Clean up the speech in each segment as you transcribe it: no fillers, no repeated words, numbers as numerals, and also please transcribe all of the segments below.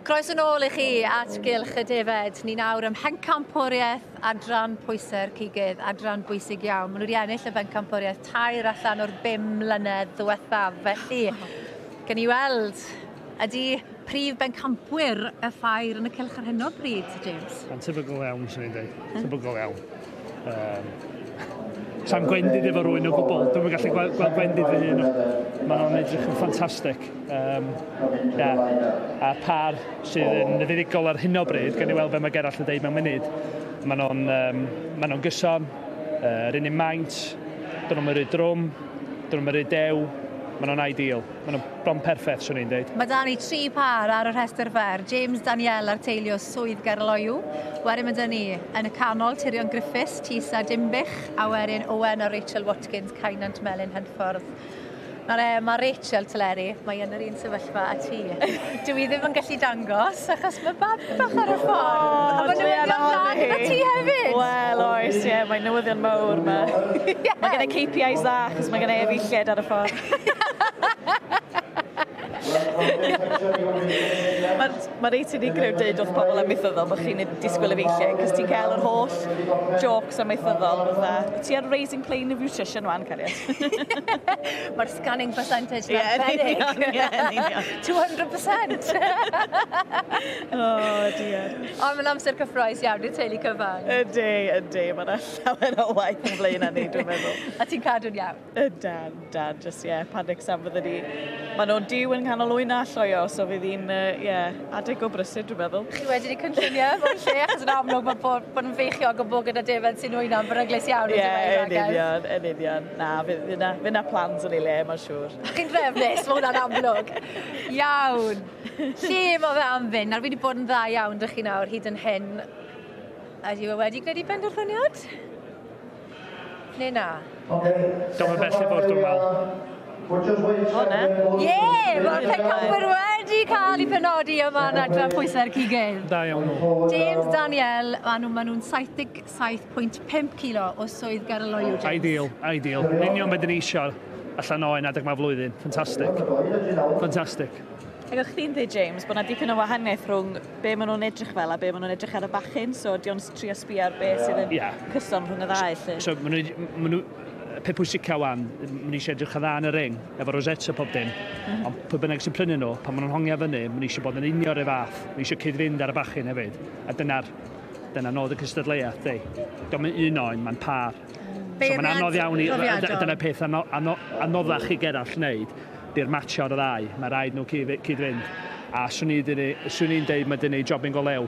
Croes yn ôl i chi at Gylch y Defed. Ni nawr ym Pencampwriaeth Adran Pwysau'r Cigydd, adran bwysig iawn. Maen nhw wedi ennill y Pencampwriaeth 2 allan o'r 5 mlynedd ddiwethaf. Felly, gen i weld, ydy prif bencampwyr y ffair yn y cylch ar hyn o bryd, James? Yn tebygol iawn, sy'n ni'n dweud. Tebygol iawn. Sam gwendid efo rwy'n o gwbl. Dwi'n gallu gweld gwendid fy hun. Maen nhw'n edrych yn ffantastig. A par sydd yn fuddigol ar hyn o bryd, gan i weld fe mae Gerall yn dweud mewn munud. Maen nhw'n gyson, yr unig maint, dyn nhw'n rhoi drwm, dyn nhw'n rhoi dew. Maen nhw'n ideal. Maen nhw'n bron perffaith, swn i'n dweud. Mae da ni 3 par ar y rhestr fer. James Daniel ar teulu o Swydd Gaerloyw. Wedyn mae da ni yn y canol Tyrion Griffiths, Tisa Dimbych, a wedyn Owen a Rachel Watkins, Cainant Melyn Henffordd. Mae Rachel Teleri, mae yn yr un sefyllfa a ti. Dwi ddim yn gallu dangos, achos mae babi bach ar y ffordd. A mae newyddion dda gyda ti hefyd. Wel, oes, ie, mae newyddion mawr yma. Mae gen i KPIs dda, achos mae gen i efeilliad ar y ffordd. Mae reit unigryw dweud wrth pobl amaethyddol bod chi'n disgwyl efeilliad, cos ti'n cael yr holl jokes amaethyddol. Ti ar raising plane of nutrition wan, Cariad? Mae'r scanning percentage yn arbennig. 200%. Dear. Ond mae'n amser cyffroes iawn i'r teulu cyfan. Ydy. Mae'n llawer o waith yn blaen â ni, dwi'n meddwl. A ti'n cadw'n iawn? Dan, just, panic sam fydden ni. Maen nhw'n diw yn canol wy'n a Sioe, so fydd hi'n, adeg o brysur, dwi'n meddwl. Chi wedi cynllunio fo'n lle, achos yn amlwg bod yn feichiog o bod gyda defed sy'n wy'n am beryglus iawn. Yn union. Na, fydd na plans yn ei le, mae'n siŵr. Chi'n drefnus, mae hwnna'n amlwg. Iawn. Lle mae fe am fynd? Nawr fi wedi bod yn dda iawn dych chi nawr hyd yn hyn. Ydy fe wedi gwneud i benderfyniad? Neu na? Dwi'n bell i fod dwi'n meddwl. O, na? Ie, mae'r Pencampwyr wedi cael ei penodi yma yn Adran Pwysau'r Cigydd. Da iawn nhw. James Daniel, maen nhw'n 77.5 kilo o Swydd Gaerloyw, James. Ideal. Union beth yn eisiau allan oen adeg mae flwyddyn. Fantastic. Ac o'ch chi'n dweud, James, bod yna dipyn o wahaniaeth rhwng be maen nhw'n edrych fel a be maen nhw'n edrych ar y bachyn, so diolch trio sbio ar be sydd yn cyson rhwng y ddau. So, pe pwysica wan, maen nhw eisiau edrych a dda yn y ring, efo rosetta pob dim. Ond pwy bynnag sy'n prynu nhw, pan maen nhw'n hongia fyny, maen nhw eisiau bod yn unio'r fath. Maen nhw eisiau cyd-fynd ar y bachyn hefyd. A dyna nod y cystadleuaeth, di. Dwi'n un oen, mae'n par. So mae'n anodd iawn i, dyna peth anoddach i Gerall wneud. Di'r match o'r ddau, mae rhaid nhw cyd-fynd. A swn i'n dweud mae dyn ni jobyn go lew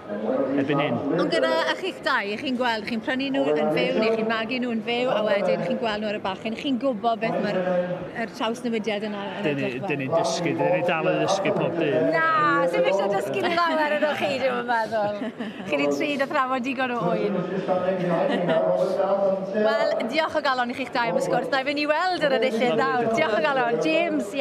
erbyn hyn. Ond gyda chi'ch dau, chi'n gweld, chi'n prynu nhw yn fyw neu chi'n magu nhw yn fyw a wedyn chi'n gweld nhw ar y bachyn. Chi'n gwybod beth mae'r traws newidiad yna yn edrych fel? Dyn ni'n dysgu, dyn ni'n dal yn dysgu pob dydd. Na, sy'n eisiau dysgu lawer yn o'ch chi, dwi'n meddwl. Chi wedi trin a thrafod digon o hwyn. Wel, diolch o galon i chi'ch dau am y sgwrs. Na i fynd i weld yr enillydd nawr. Diolch o galon. James,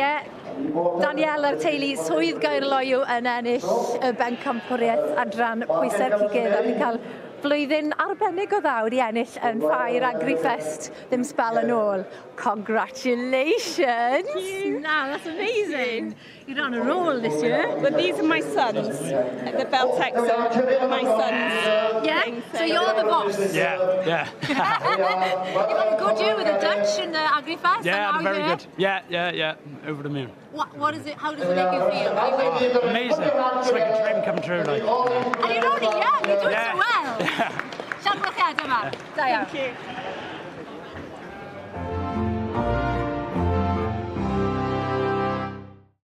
Daniel ar teulu Swydd Gaerloyw yn ennill y Pencampwriaeth Adran Pwysau'r Cigydd a ni'n cael blwyddyn arbennig o ddawr i ennill yn ffair Agrifest ddim sbel yn ôl. Congratulations! No, that's amazing. You're on a roll this year. But these are my sons. The Beltex are my sons. Yeah? So you're the boss? Yeah. You've had a good year with the Dutch in the Agrifest. Yeah, very good. Yeah. Over the moon. What is it? How does it make you feel? Amazing. It's like a dream come true. And you're only young. You're doing so well. Yeah. Siarad yma. Da iawn. Thank you.